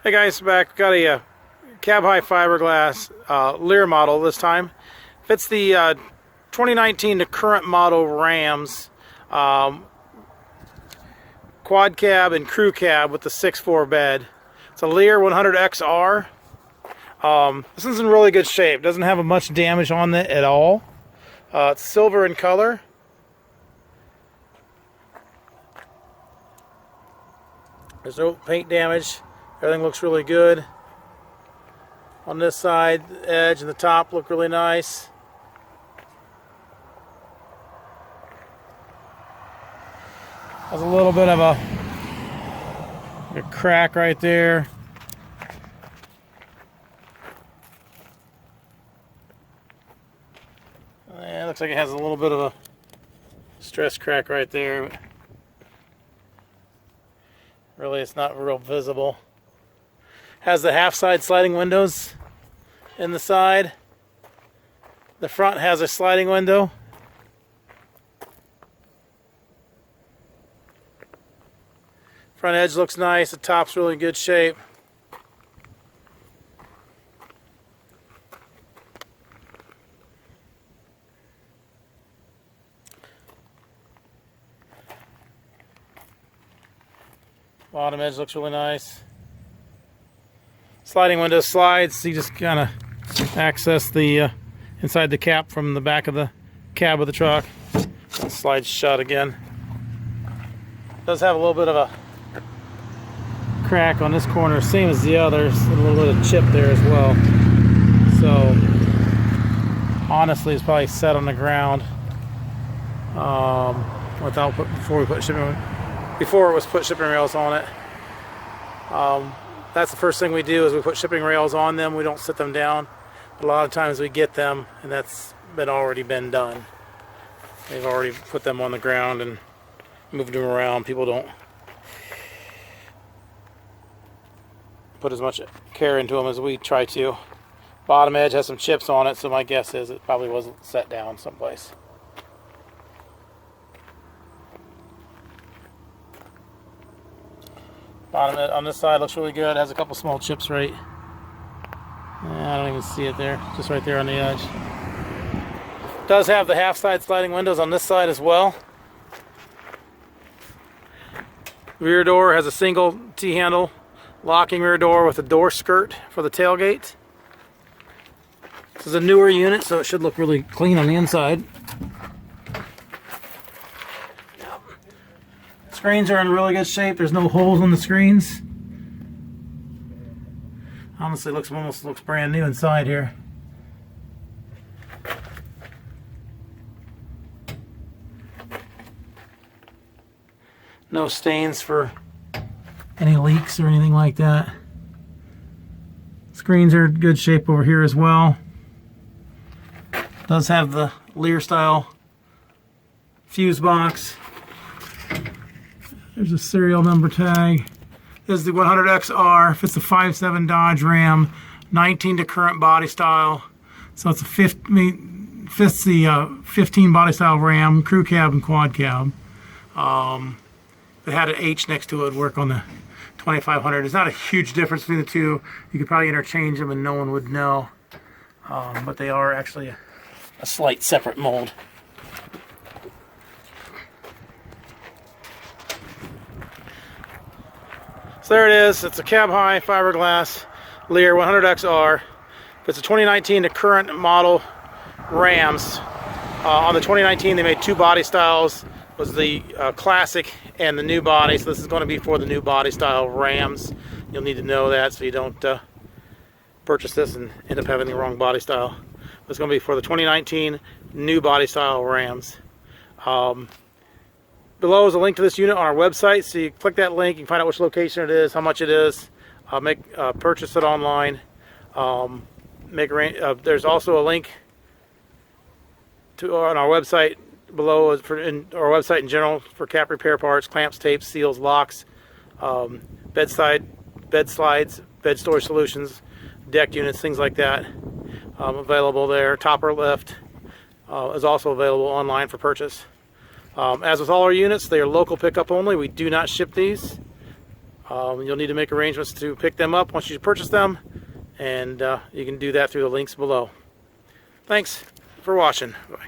Hey guys, back. Got a cab high fiberglass Leer model this time. Fits the 2019 to current model Rams quad cab and crew cab with the 6'4" bed. It's a Leer 100XR. This one's in really good shape. Doesn't have much damage on it at all. It's silver in color. There's no paint damage. Everything looks really good. On this side, the edge and the top look really nice. Has a little bit of a crack right there. Yeah, it looks like it has a little bit of a stress crack right there. Really, it's not real visible. Has the half side sliding windows in the side. The front has a sliding window. Front edge looks nice. The top's really in good shape. Bottom edge looks really nice. Sliding window slides. You just kind of access the inside the cap from the back of the cab of the truck. It slides shut again. Does have a little bit of a crack on this corner, same as the others. A little bit of chip there as well. So honestly, it's probably set on the ground before it was put shipping rails on it. That's the first thing we do is we put shipping rails on them. We don't sit them down. A lot of times we get them and that's already been done. They've already put them on the ground and moved them around. People don't put as much care into them as we try to. Bottom edge has some chips on it, so my guess is it probably wasn't set down someplace. Bottom on this side looks really good. It has a couple small chips right. I don't even see it there. Just right there on the edge. Does have the half side sliding windows on this side as well. Rear door has a single T-handle locking rear door with a door skirt for the tailgate. This is a newer unit, so it should look really clean on the inside. Screens are in really good shape. There's no holes in the screens. Honestly, almost looks brand new inside here. No stains for any leaks or anything like that. Screens are in good shape over here as well. Does have the Leer style fuse box. There's a serial number tag. This is the 100XR. Fits the 5.7 Dodge Ram, 19 to current body style. So it's fits the 15 body style Ram, crew cab and quad cab. If it had an H next to it, would work on the 2500. There's not a huge difference between the two. You could probably interchange them and no one would know. But they are actually a slight separate mold. So there it is. It's a cab high fiberglass Leer 100XR. It's a 2019 to current model Rams. On the 2019 they made two body styles. Was the classic and the new body. So this is going to be for the new body style Rams. You'll need to know that so you don't purchase this and end up having the wrong body style. It's going to be for the 2019 new body style Rams. Below is a link to this unit on our website, so you click that link, you can find out which location it is, how much it is, purchase it online. There's also a link on our website below our website in general for cap repair parts, clamps, tapes, seals, locks, bed slides, bed storage solutions, deck units, things like that. Available there. Topper lift is also available online for purchase. As with all our units, they are local pickup only. We do not ship these. You'll need to make arrangements to pick them up once you purchase them, and you can do that through the links below. Thanks for watching. Bye.